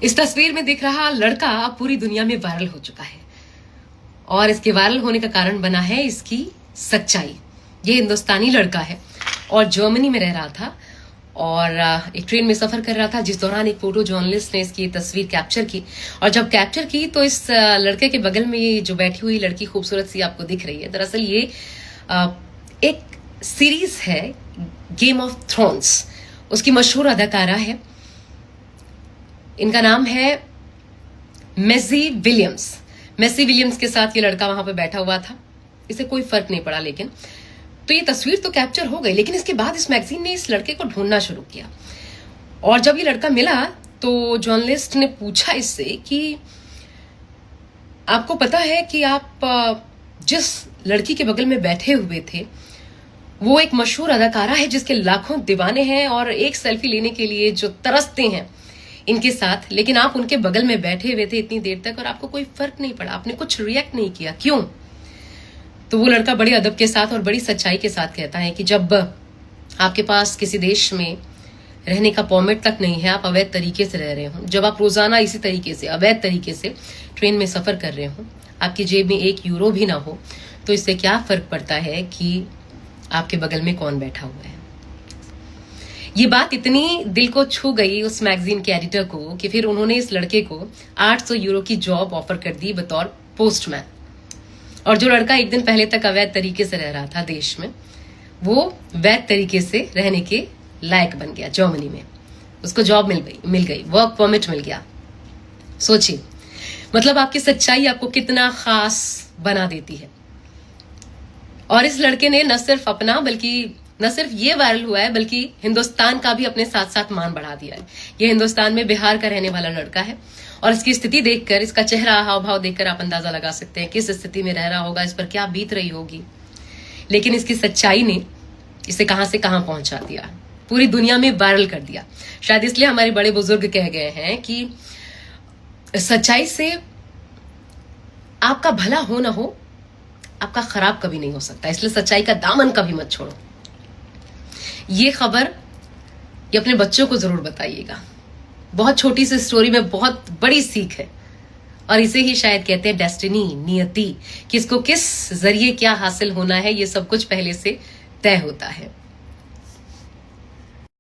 इस तस्वीर में दिख रहा लड़का अब पूरी दुनिया में वायरल हो चुका है और इसके वायरल होने का कारण बना है इसकी सच्चाई। ये हिंदुस्तानी लड़का है और जर्मनी में रह रहा था और एक ट्रेन में सफर कर रहा था, जिस दौरान एक फोटो जर्नलिस्ट ने इसकी तस्वीर कैप्चर की। और जब कैप्चर की तो इस लड़के के बगल में ये जो बैठी हुई लड़की खूबसूरत सी आपको दिख रही है। दरअसल ये एक सीरीज है गेम ऑफ थ्रोन्स, उसकी मशहूर अदाकारा है। इनका नाम है मैसी विलियम्स। मैसी विलियम्स के साथ ये लड़का वहां पे बैठा हुआ था। इसे कोई फर्क नहीं पड़ा, लेकिन तो ये तस्वीर तो कैप्चर हो गई, लेकिन इसके बाद इस मैगजीन ने इस लड़के को ढूंढना शुरू किया। और जब ये लड़का मिला तो जर्नलिस्ट ने पूछा इससे कि आपको पता है कि आप जिस लड़की के बगल में बैठे हुए थे वो एक मशहूर अदाकारा है जिसके लाखों दीवाने हैं और एक सेल्फी लेने के लिए जो तरसते हैं इनके साथ, लेकिन आप उनके बगल में बैठे हुए थे इतनी देर तक और आपको कोई फर्क नहीं पड़ा, आपने कुछ रिएक्ट नहीं किया, क्यों? तो वो लड़का बड़े अदब के साथ और बड़ी सच्चाई के साथ कहता है कि जब आपके पास किसी देश में रहने का परमिट तक नहीं है, आप अवैध तरीके से रह रहे हो, जब आप रोजाना इसी तरीके से अवैध तरीके से ट्रेन में सफर कर रहे हो, आपकी जेब में 1 यूरो भी ना हो, तो इससे क्या फर्क पड़ता है कि आपके बगल में कौन बैठा हुआ है। ये बात इतनी दिल को छू गई उस मैगजीन के एडिटर को कि फिर उन्होंने इस लड़के को 800 यूरो की जॉब ऑफर कर दी बतौर पोस्टमैन। और जो लड़का एक दिन पहले तक अवैध तरीके से रह रहा था देश में, वो वैध तरीके से रहने के लायक बन गया जर्मनी में। उसको जॉब मिल गई, वर्क परमिट मिल गया। सोचिए, मतलब आपकी सच्चाई आपको कितना खास बना देती है। और इस लड़के ने न सिर्फ ये वायरल हुआ है बल्कि हिंदुस्तान का भी अपने साथ साथ मान बढ़ा दिया है। ये हिंदुस्तान में बिहार का रहने वाला लड़का है और इसकी स्थिति देखकर, इसका चेहरा हाव भाव देखकर आप अंदाजा लगा सकते हैं किस स्थिति में रह रहा होगा, इस पर क्या बीत रही होगी। लेकिन इसकी सच्चाई ने इसे कहां से कहां पहुंचा दिया, पूरी दुनिया में वायरल कर दिया। शायद इसलिए हमारे बड़े बुजुर्ग कह गए हैं कि सच्चाई से आपका भला हो ना हो, आपका खराब कभी नहीं हो सकता। इसलिए सच्चाई का दामन कभी मत छोड़ो। ये खबर ये अपने बच्चों को जरूर बताइएगा। बहुत छोटी सी स्टोरी में बहुत बड़ी सीख है और इसे ही शायद कहते हैं डेस्टिनी, नियति। किसको किस जरिए क्या हासिल होना है, ये सब कुछ पहले से तय होता है।